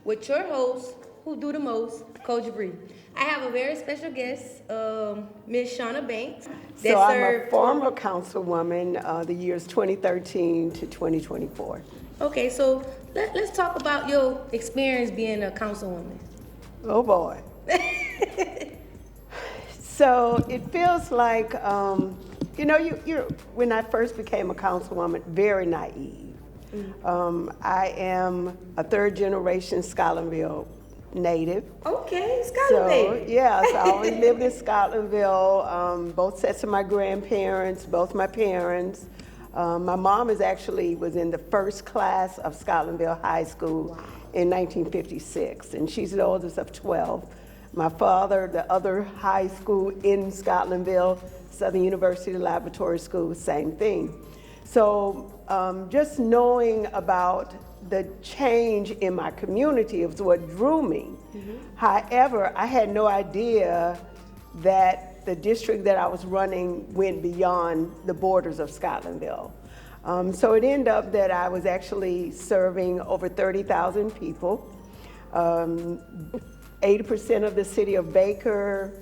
with your host, who do the most, Coach Bree. I have a very special guest, Miss Chauna Banks. So I'm a former councilwoman, the years 2013 to 2024. Okay, so let's talk about your experience being a councilwoman. Oh boy. So it feels like, you're when I first became a councilwoman, very naive. I am a third generation Scotlandville native. Okay, So, Scotlandville. yeah, so I always lived in Scotlandville, both sets of my grandparents, both my parents. My mom was in the first class of Scotlandville High School in 1956, and she's the oldest of 12. My father, the other high school in Scotlandville, Southern University Laboratory School, same thing. So just knowing about the change in my community was what drew me. However, I had no idea that the district that I was running went beyond the borders of Scotlandville. So it ended up that I was actually serving over 30,000 people, 80% of the city of Baker,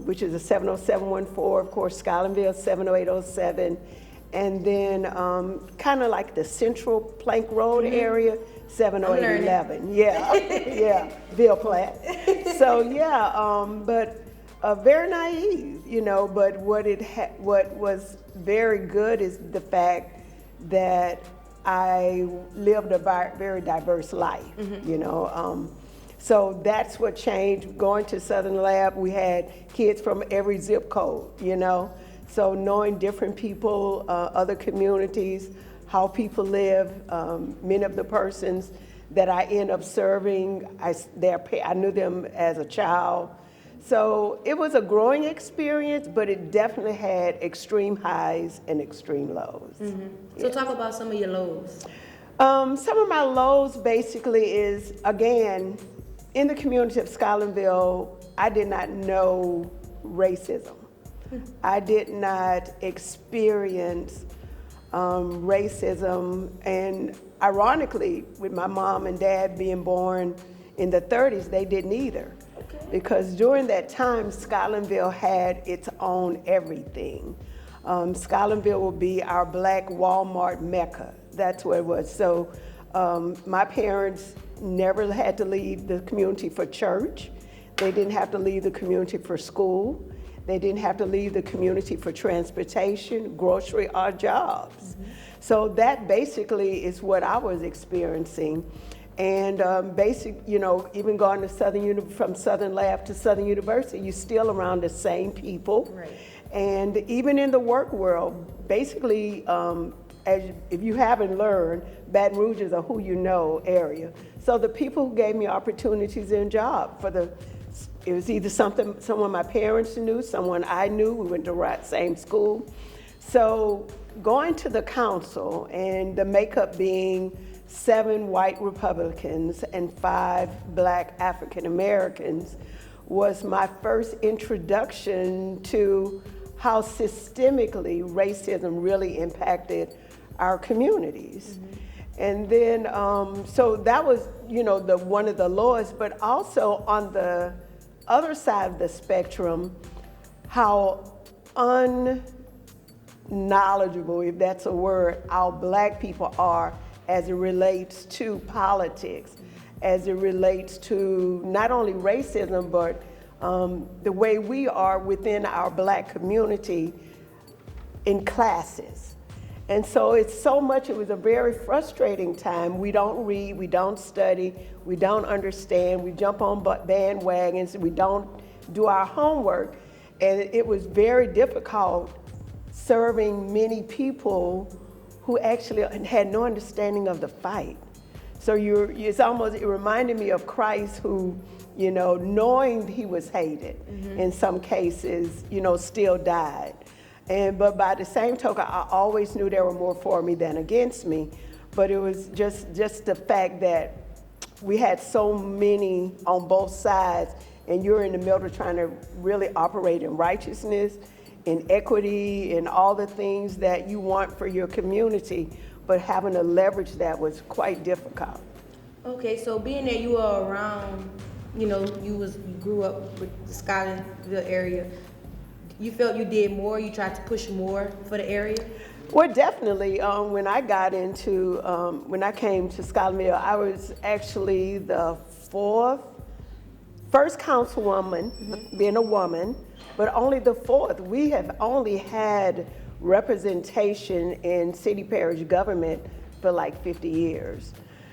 which is a 70714, of course, Scotlandville 70807, and then kind of like the Central Plank Road area, 70811. Yeah, yeah, Ville Platte. So yeah, but very naive, but what was very good is the fact that I lived a very diverse life, so that's what changed. Going to Southern Lab, we had kids from every zip code, so knowing different people, other communities, how people live, many of the persons that I end up serving, I knew them as a child. So it was a growing experience, but it definitely had extreme highs and extreme lows. So talk about some of your lows. Some of my lows basically is, again, in the community of Scotlandville, I did not know racism. I did not experience racism, and ironically, with my mom and dad being born in the 30s, they didn't either. Because during that time, Scotlandville had its own everything. Scotlandville will be our black Walmart mecca. That's where it was. So my parents never had to leave the community for church. They didn't have to leave the community for school. They didn't have to leave the community for transportation, grocery, or jobs. So that basically is what I was experiencing. And even going to from Southern Lab to Southern University, you're still around the same people. Right. And even in the work world, basically, if you haven't learned, Baton Rouge is a who you know area. So the people who gave me opportunities in job it was either someone my parents knew, someone I knew, we went to the same school. So going to the council and the makeup being 7 white Republicans and 5 black African Americans was my first introduction to how systemically racism really impacted our communities. And then, so that was, one of the lowest, but also on the other side of the spectrum, how unknowledgeable, if that's a word, our black people are as it relates to politics, as it relates to not only racism, but the way we are within our black community in classes. And so it was a very frustrating time. We don't read, we don't study, we don't understand, we jump on bandwagons, we don't do our homework. And it was very difficult serving many people who actually had no understanding of the fight. So it reminded me of Christ who, knowing he was hated in some cases, still died. But by the same token, I always knew there were more for me than against me. But it was just the fact that we had so many on both sides, and you're in the middle trying to really operate in righteousness, in equity, in all the things that you want for your community, but having to leverage that was quite difficult. Okay, so being that you were around, you grew up with the Scotlandville area, you felt you did more, you tried to push more for the area? Well, definitely. When I got into, when I came to Scotlandville, I was actually the first councilwoman, being a woman, but only the fourth. We have only had representation in city parish government for like 50 years.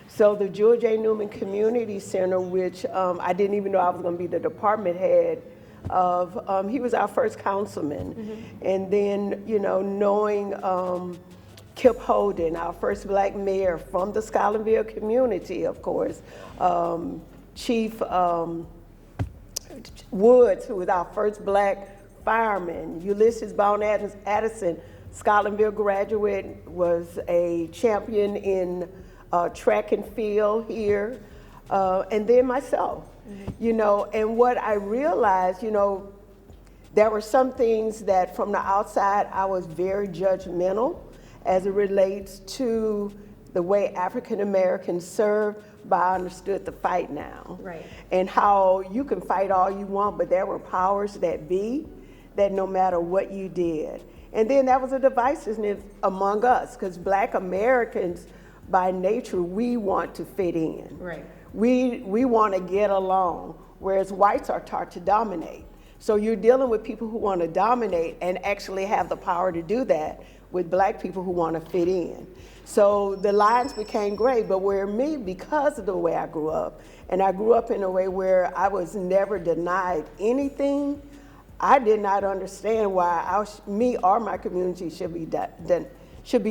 So the George A. Newman Community Center, which I didn't even know I was going to be the department head of, he was our first councilman. And then, knowing Kip Holden, our first black mayor from the Scotlandville community, of course, Chief Woods, who was our first black fireman, Ulysses Bone Addison, Scotlandville graduate, was a champion in track and field here, and then myself. And what I realized, there were some things that from the outside I was very judgmental as it relates to the way African Americans serve, but I understood the fight now. Right. And how you can fight all you want, but there were powers that be that no matter what you did. And then that was a divisiveness among us, because Black Americans, by nature, we want to fit in. Right. We want to get along, whereas whites are taught to dominate. So you're dealing with people who want to dominate and actually have the power to do that with Black people who want to fit in. So the lines became gray, but where me, because of the way I grew up, and I grew up in a way where I was never denied anything, I did not understand why me or my community should be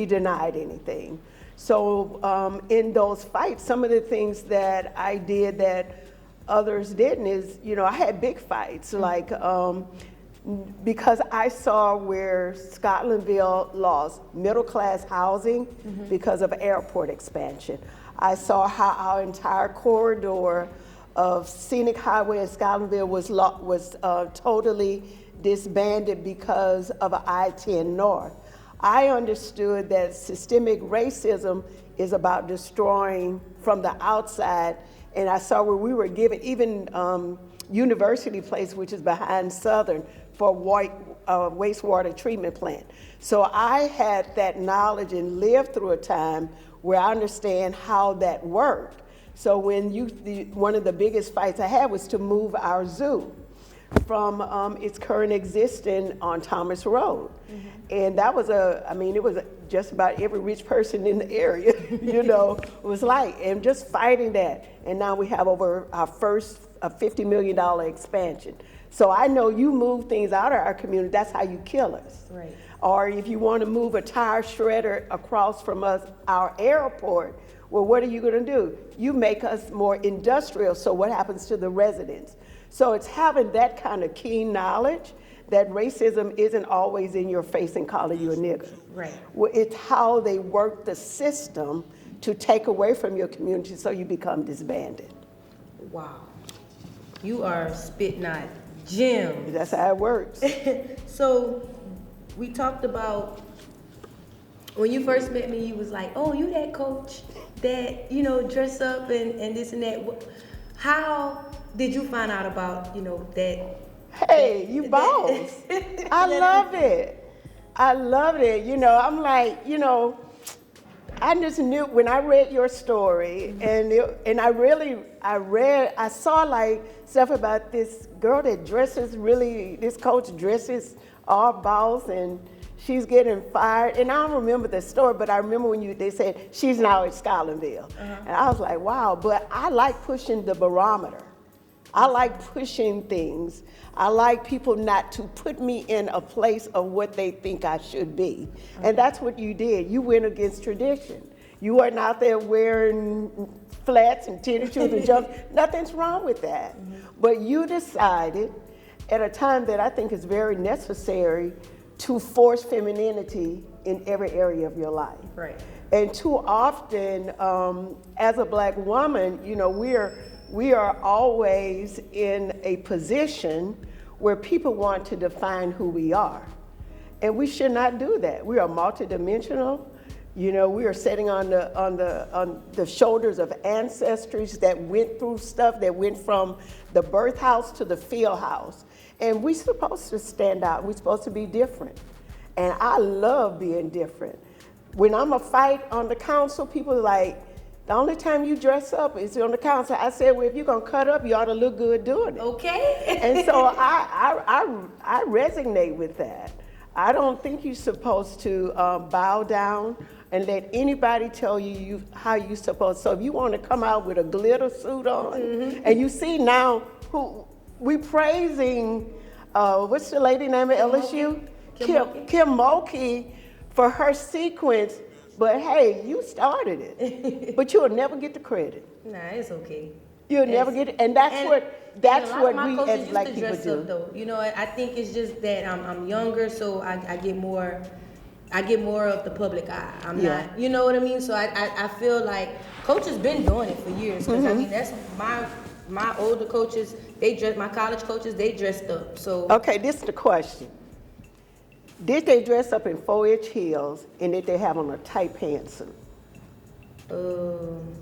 denied anything. So in those fights, some of the things that I did that others didn't is, I had big fights, like because I saw where Scotlandville lost middle-class housing because of airport expansion. I saw how our entire corridor of scenic highway in Scotlandville was totally disbanded because of I-10 North. I understood that systemic racism is about destroying from the outside, and I saw where we were given, even University Place, which is behind Southern, for wastewater treatment plant. So I had that knowledge and lived through a time where I understand how that worked. So when one of the biggest fights I had was to move our zoo from its current existence on Thomas Road. And that was it was just about every rich person in the area, was like, and just fighting that. And now we have over our first $50 million expansion. So I know you move things out of our community, that's how you kill us. Right. Or if you want to move a tire shredder across from us, our airport, well, what are you going to do? You make us more industrial, so what happens to the residents? So it's having that kind of keen knowledge that racism isn't always in your face and calling you a nigger. Right. Well, it's how they work the system to take away from your community so you become disbanded. Wow. You are spitting out gems. That's how it works. So we talked about when you first met me, you was like, oh, you that coach that, dress up and this and that. How did you find out about, that? Hey, you boss. I love it. I love it. I'm like, I just knew when I read your story, and I saw like stuff about this girl that this coach dresses all boss, and she's getting fired. And I don't remember the story, but I remember when they said she's now at Scotlandville. And I was like, wow, but I like pushing the barometer. I like pushing things. I like people not to put me in a place of what they think I should be. And that's what you did. You went against tradition. You weren't out there wearing flats and tennis shoes and jumps. Nothing's wrong with that. But you decided at a time that I think is very necessary to force femininity in every area of your life. Right. And too often, as a Black woman, we are always in a position where people want to define who we are. And we should not do that. We are multidimensional. You know, we are sitting on the shoulders of ancestors that went through stuff, that went from the birth house to the field house. And we're supposed to stand out. We're supposed to be different. And I love being different. When I'm a fight on the council, people are like, the only time you dress up is on the council. I said, well, if you're gonna cut up, you ought to look good doing it. Okay. And so I resonate with that. I don't think you're supposed to bow down and let anybody tell you how you're supposed. So if you want to come out with a glitter suit on, and you see now who we praising, what's the lady name at LSU? Kim Mulkey for her sequence. But hey, you started it, but you'll never get the credit. Nah, it's okay. You'll never get it, and that's what we as black people do. Up, though. You know, I think it's just that I'm younger, so I get more of the public eye. I'm not, you know what I mean? So I feel like coaches been doing it for years. Because I mean, that's my older coaches. My college coaches, they dressed up. So okay, this is the question. Did they dress up in 4-inch heels, and did they have on a tight pantsuit?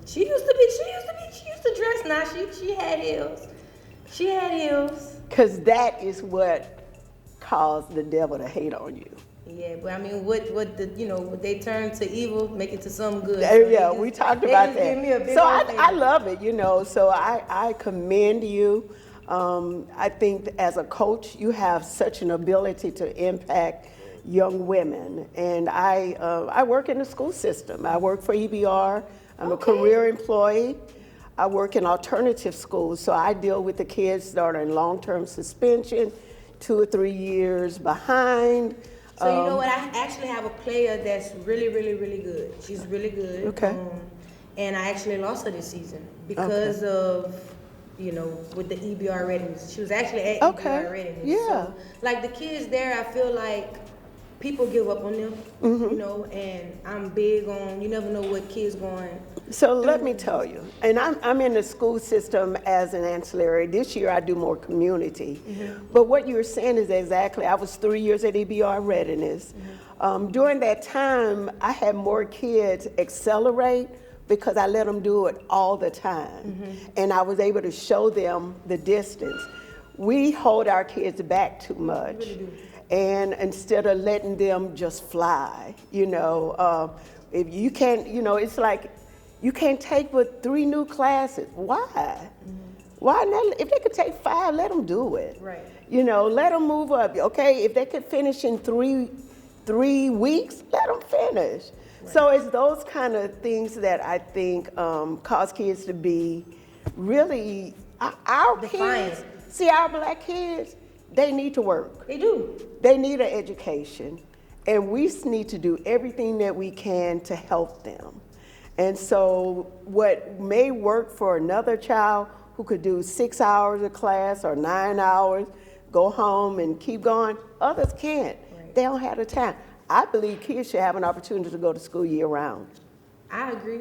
She used to dress nice. She had heels. She had heels. Cause that is what caused the devil to hate on you. Yeah, but I mean, what they turn to evil, make it to some good. Yeah, we talked about that. So I love it, you know. So I commend you. I think as a coach, you have such an ability to impact young women. And I work in the school system. I work for EBR. I'm a career employee. I work in alternative schools. So I deal with the kids that are in long-term suspension, 2 or 3 years behind. So you know what? I actually have a player that's really, really, really good. She's really good. Okay. And I actually lost her this season because of, you know, with the EBR readiness. She was actually at EBR readiness. Yeah. So, like the kids there, I feel like people give up on them, you know, and I'm big on, you never know what kids going. So let me tell you, and I'm in the school system as an ancillary. This year I do more community. But what you're saying is exactly, I was 3 years at EBR readiness. During that time, I had more kids accelerate because I let them do it all the time. And I was able to show them the distance. We hold our kids back too much. We really do. And instead of letting them just fly, you know, if you can't, you know, it's like you can't take but 3 new classes. Why? Why not? If they could take 5, let them do it. Right. You know, let them move up. Okay, if they could finish in 3 weeks, let them finish. Right. So it's those kind of things that I think cause kids to be really our kids. See, our black kids, they need to work. They do. They need an education. And we need to do everything that we can to help them. And so what may work for another child who could do 6 hours of class or 9 hours, go home and keep going, others can't. Right. They don't have the time. I believe kids should have an opportunity to go to school year round. I agree.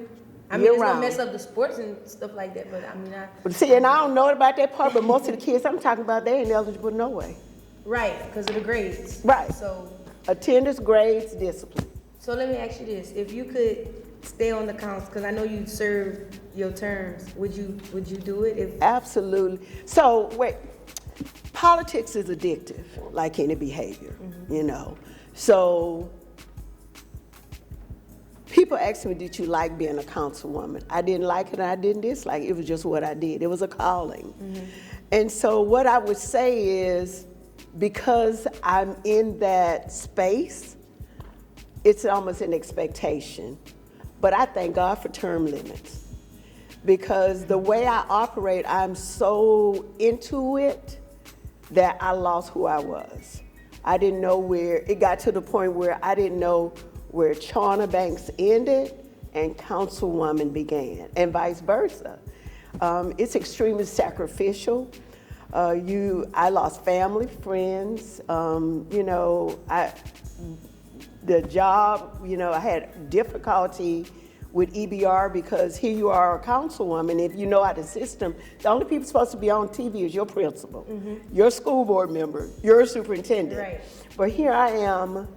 I mean, it's gonna mess up the sports and stuff like that, but I mean, See, and I don't know about that part, but most of the kids I'm talking about, they ain't eligible no way. Right, because of the grades. Right. So attendance, grades, discipline. So let me ask you this: if you could stay on the council, because I know you served your terms, would you do it? Absolutely. So wait, politics is addictive, like any behavior, you know. So people ask me, did you like being a councilwoman? I didn't like it and I didn't dislike it. It was just what I did. It was a calling. And so what I would say is, because I'm in that space, it's almost an expectation. But I thank God for term limits. Because the way I operate, I'm so into it that I lost who I was. I didn't know where, it got to the point where I didn't know where Chauna Banks ended and Councilwoman began, and vice versa. It's extremely sacrificial. I lost family, friends, you know, the job, you know, I had difficulty with EBR because here you are a councilwoman. If you know how the system, the only people supposed to be on TV is your principal, your school board member, your superintendent. Right. But here I am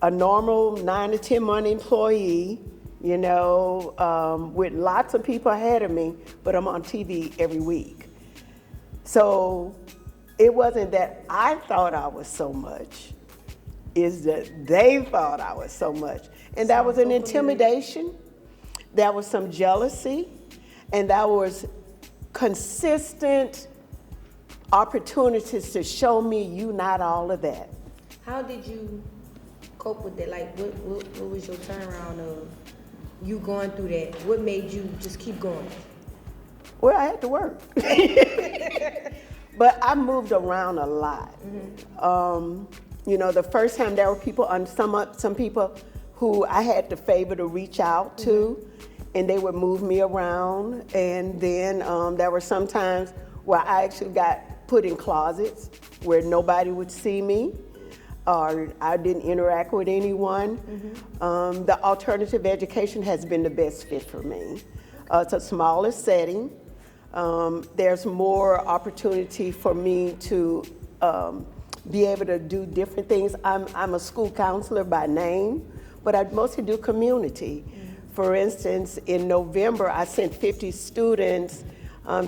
a normal 9 to 10 month employee, you know, with lots of people ahead of me, but I'm on TV every week. So it wasn't that I thought I was so much, it's that they thought I was so much. And that was an intimidation, that was some jealousy, and that was consistent opportunities to show me you not all of that. How did you cope with that? Like, what was your turnaround of you going through that? What made you just keep going? Well, I had to work. But I moved around a lot. You know, the first time there were people, some people who I had the favor to reach out to, and they would move me around. And then there were some times where I actually got put in closets where nobody would see me, or I didn't interact with anyone. The alternative education has been the best fit for me. It's a smaller setting. There's more opportunity for me to be able to do different things. I'm a school counselor by name, but I mostly do community. For instance, in November, I sent 50 students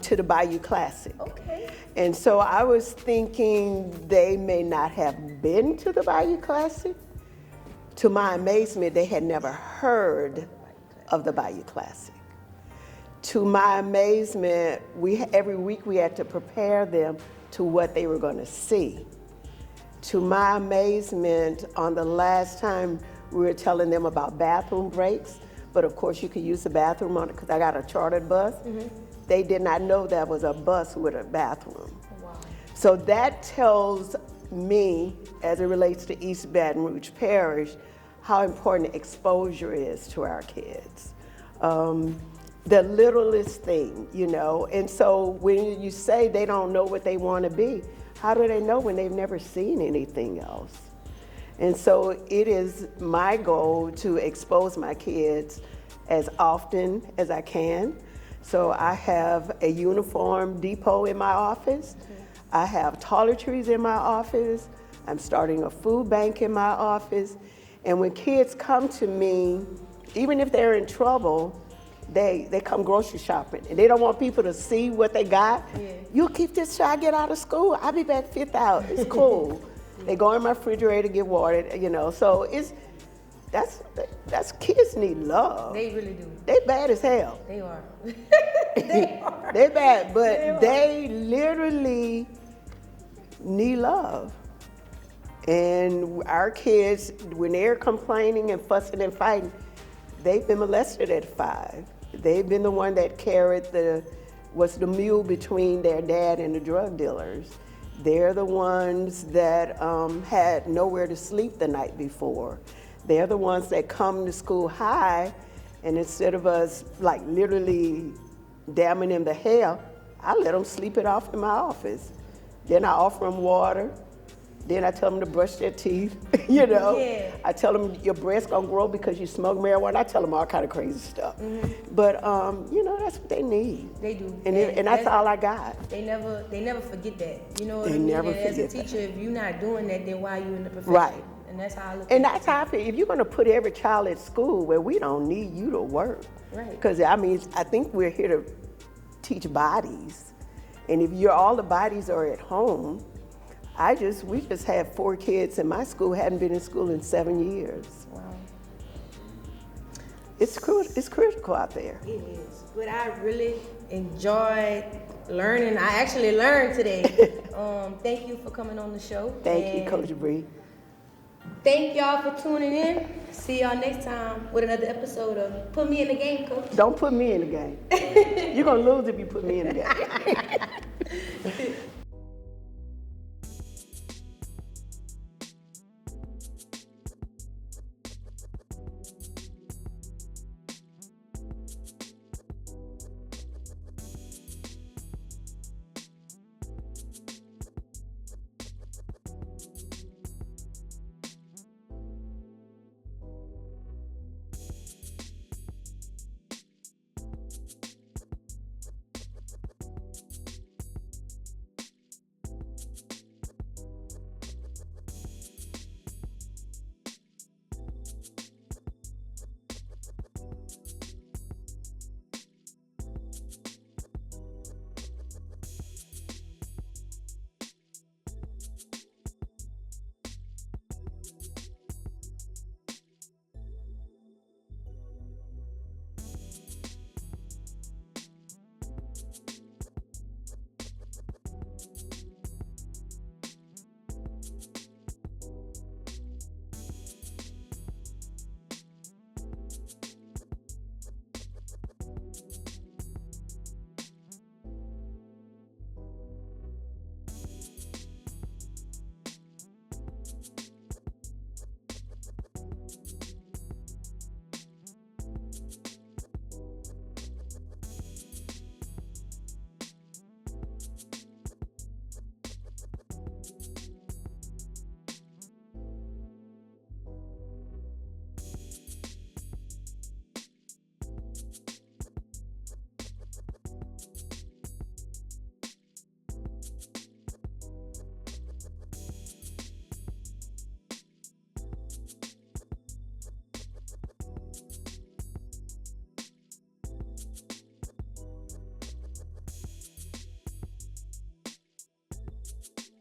to the Bayou Classic. Okay. And so I was thinking they may not have been to the Bayou Classic. To my amazement, they had never heard of the Bayou Classic. To my amazement, every week we had to prepare them to what they were going to see. To my amazement, on the last time we were telling them about bathroom breaks, but of course you could use the bathroom on it because I got a chartered bus. They did not know that was a bus with a bathroom. Wow. So So that tells me, as it relates to East Baton Rouge Parish, how important exposure is to our kids. The littlest thing, you know. And so when you say they don't know what they want to be, how do they know when they've never seen anything else? And so it is my goal to expose my kids as often as I can. So I have a uniform depot in my office. I have toiletries in my office. I'm starting a food bank in my office. And when kids come to me, even if they're in trouble, they come grocery shopping and they don't want people to see what they got. Yeah. You'll keep this till I get out of school. I'll be back 5th out. It's cool. They go in my refrigerator, get watered, you know. So that's kids need love. they really do. They bad as hell. They are. They bad, but they literally need love. And our kids, when they're complaining and fussing and fighting, they've been molested at 5. They've been the one that carried was the mule between their dad and the drug dealers. They're the ones that had nowhere to sleep the night before. They're the ones that come to school high, and instead of us like literally damning them to hell, I let them sleep it off in my office. Then I offer them water. Then I tell them to brush their teeth, you know. Yeah. I tell them your breast's gonna grow because you smoke marijuana. I tell them all kind of crazy stuff. But you know, that's what they need. They do. And that's all I got. They never forget that. You know what They I mean? never And as a forget teacher, if you're not doing that, then why are you in the profession? Right. And that's how I look And at that's how I feel. If you're gonna put every child at school where we don't need you to work. Right. Because I mean, I think we're here to teach bodies. And if all the bodies are at home, we just had 4 kids in my school, hadn't been in school in 7 years. Wow. It's critical out there. It is. But I really enjoyed learning. I actually learned today. Thank you for coming on the show. Thank you, Coach Bree. Thank y'all for tuning in. See y'all next time with another episode of Put Me in the Game, Coach. Don't put me in the game. You're gonna lose if you put me in the game.